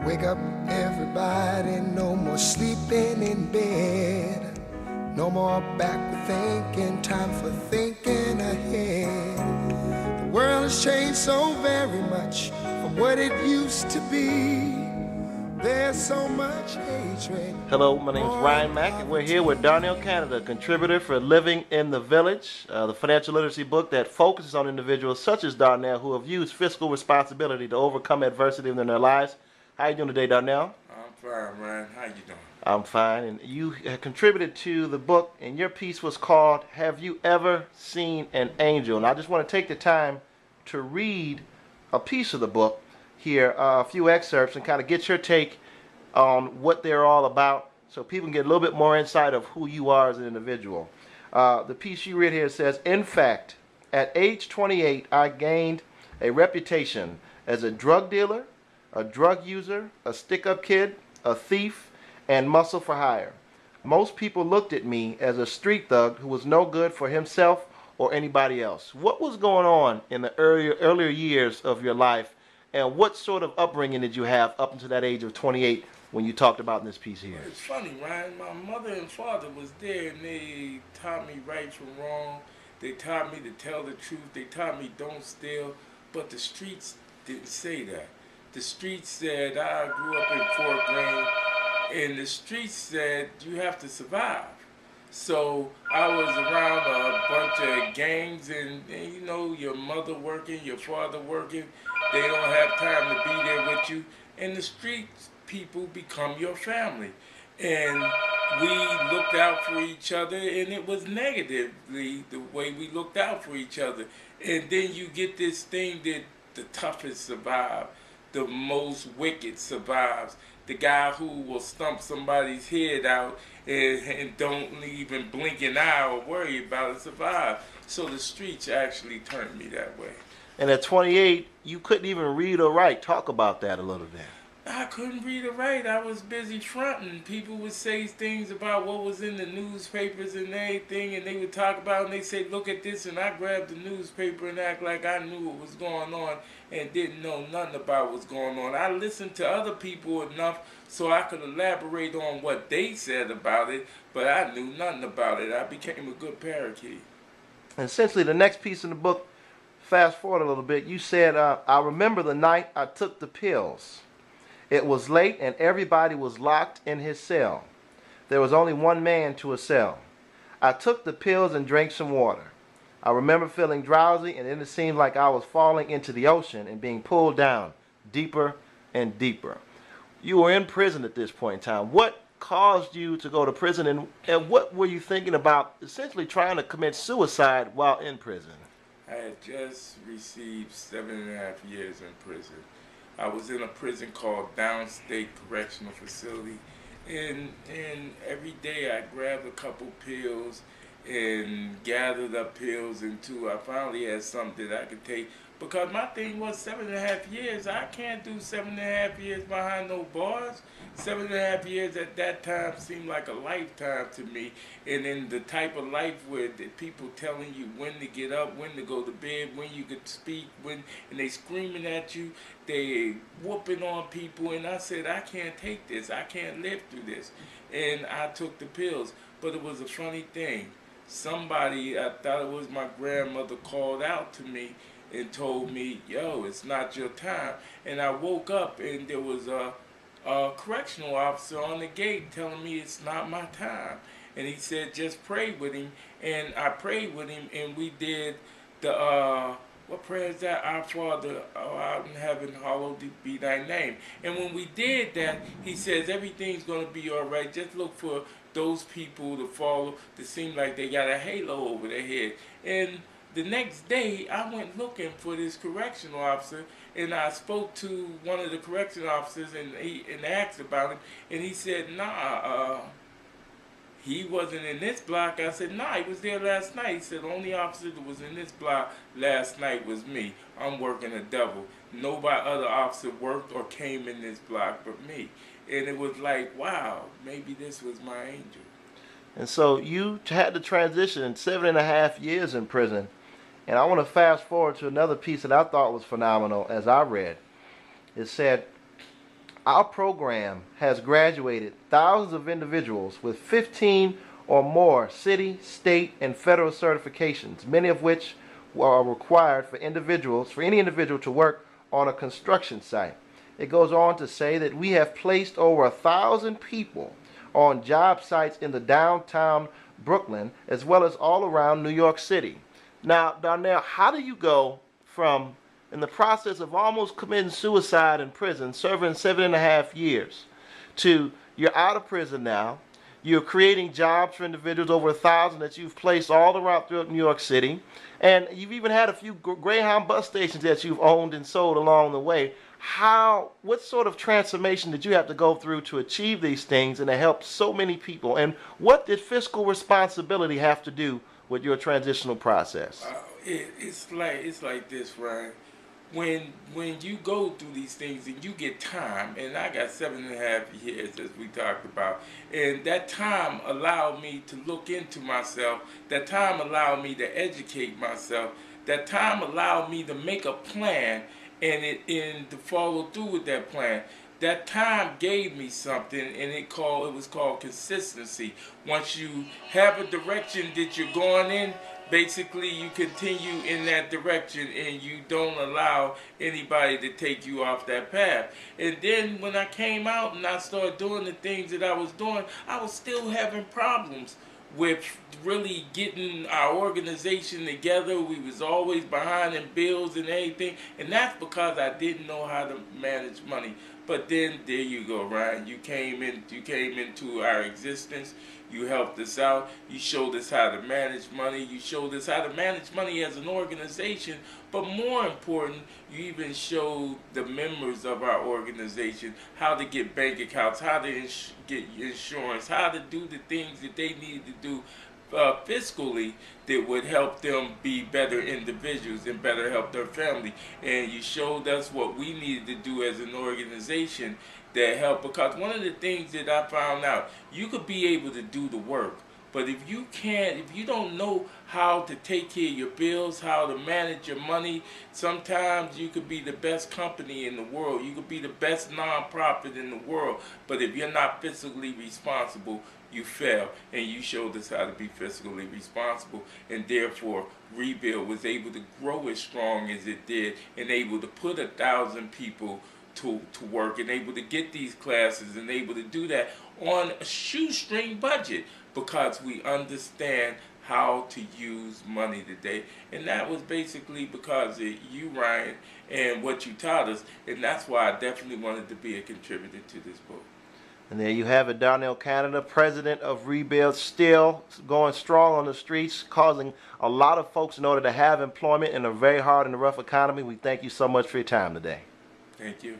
Wake up everybody, no more sleeping in bed. No more backward thinking, time for thinking ahead. The world has changed so very much from what it used to be. There's so much hatred. Hello, my name is Ryan Mack, and we're here with Darnell Canada, contributor for Living in the Village, the financial literacy book that focuses on individuals such as Darnell who have used fiscal responsibility to overcome adversity in their lives. How are you doing today, Darnell? I'm fine, Ryan. How you doing? I'm fine, and you have contributed to the book, and your piece was called Have You Ever Seen an Angel? And I just want to take the time to read a piece of the book here, a few excerpts, and kind of get your take on what they're all about so people can get a little bit more insight of who you are as an individual. The piece you read here says, in fact, at age 28, I gained a reputation as a drug dealer, a drug user, a stick-up kid, a thief, and muscle for hire. Most people looked at me as a street thug who was no good for himself or anybody else. What was going on in the earlier years of your life, and what sort of upbringing did you have up until that age of 28 when you talked about in this piece here? It's funny, Ryan. My mother and father was there, and they taught me right from wrong. They taught me to tell the truth. They taught me don't steal. But the streets didn't say that. The streets said, I grew up in Fort Greene, and the streets said you have to survive. So I was around a bunch of gangs, and you know, your mother working, your father working. They don't have time to be there with you. And the street people become your family. And we looked out for each other, and it was negatively the way we looked out for each other. And then you get this thing that the toughest survive, the most wicked survives. The guy who will stump somebody's head out and don't even blink an eye or worry about it survive. So the streets actually turned me that way. And at 28, you couldn't even read or write. Talk about that a little bit. I couldn't read or write. I was busy fronting. People would say things about what was in the newspapers and everything, and they would talk about it, and they say, look at this, and I grabbed the newspaper and act like I knew what was going on and didn't know nothing about what's going on. I listened to other people enough so I could elaborate on what they said about it, but I knew nothing about it. I became a good parakeet. And essentially, the next piece in the book, fast forward a little bit, you said, I remember the night I took the pills. It was late and everybody was locked in his cell. There was only one man to a cell. I took the pills and drank some water. I remember feeling drowsy, and then it seemed like I was falling into the ocean and being pulled down deeper and deeper. You were in prison at this point in time. What caused you to go to prison, and what were you thinking about essentially trying to commit suicide while in prison? I had just received 7.5 years in prison. I was in a prison called Downstate Correctional Facility, and every day I grabbed a couple pills and gathered up pills until I finally had something that I could take. Because my thing was 7.5 years. I can't do 7.5 years behind no bars. 7.5 years at that time seemed like a lifetime to me. And in the type of life where the people telling you when to get up, when to go to bed, when you could speak, and they screaming at you, they whooping on people. And I said, I can't take this. I can't live through this. And I took the pills. But it was a funny thing. Somebody, I thought it was my grandmother, called out to me and told me, yo, it's not your time. And I woke up and there was a correctional officer on the gate telling me it's not my time. And he said, just pray with him. And I prayed with him, and we did the, what prayer is that? Our Father, out in heaven, hallowed be thy name. And when we did that, he says, everything's going to be all right. Just look for those people to follow that seem like they got a halo over their head. And the next day, I went looking for this correctional officer, and I spoke to one of the correctional officers and asked about him, and he said, nah, he wasn't in this block. I said, nah, he was there last night. He said, the only officer that was in this block last night was me. I'm working a double. Nobody other officer worked or came in this block but me. And it was like, wow, maybe this was my angel. And so you had to transition 7.5 years in prison. And I want to fast forward to another piece that I thought was phenomenal as I read. It said, our program has graduated thousands of individuals with 15 or more city, state, and federal certifications, many of which are required for any individual to work on a construction site. It goes on to say that we have placed over 1,000 people on job sites in the downtown Brooklyn as well as all around New York City. Now, Darnell, how do you go from, in the process of almost committing suicide in prison, serving 7.5 years, to you're out of prison now, you're creating jobs for individuals, over 1,000 that you've placed all around throughout New York City, and you've even had a few Greyhound bus stations that you've owned and sold along the way. What sort of transformation did you have to go through to achieve these things and to help so many people? And what did fiscal responsibility have to do with your transitional process? It's like this, Ryan. When you go through these things and you get time, and I got 7.5 years as we talked about, and that time allowed me to look into myself, that time allowed me to educate myself, that time allowed me to make a plan and to follow through with that plan. That time gave me something, and it was called consistency. Once you have a direction that you're going in, basically you continue in that direction and you don't allow anybody to take you off that path. And then when I came out and I started doing the things that I was doing, I was still having problems with really getting our organization together. We was always behind in bills and everything, and that's because I didn't know how to manage money. But then there you go, Ryan. You came into our existence. You helped us out. You showed us how to manage money. You showed us how to manage money as an organization. But more important, you even showed the members of our organization how to get bank accounts, how to get insurance, how to do the things that they needed to do fiscally that would help them be better individuals and better help their family. And you showed us what we needed to do as an organization that helped, because one of the things that I found out, you could be able to do the work, but if you don't know how to take care of your bills, how to manage your money, sometimes you could be the best company in the world, you could be the best nonprofit in the world, but if you're not fiscally responsible, you fail. And you showed us how to be fiscally responsible, and therefore Rebuild was able to grow as strong as it did, and able to put 1,000 people to work, and able to get these classes, and able to do that on a shoestring budget, because we understand how to use money today. And that was basically because of you, Ryan, and what you taught us, and that's why I definitely wanted to be a contributor to this book. And there you have it, Darnell Canada, president of Rebuild, still going strong on the streets, causing a lot of folks in order to have employment in a very hard and rough economy. We thank you so much for your time today. Thank you.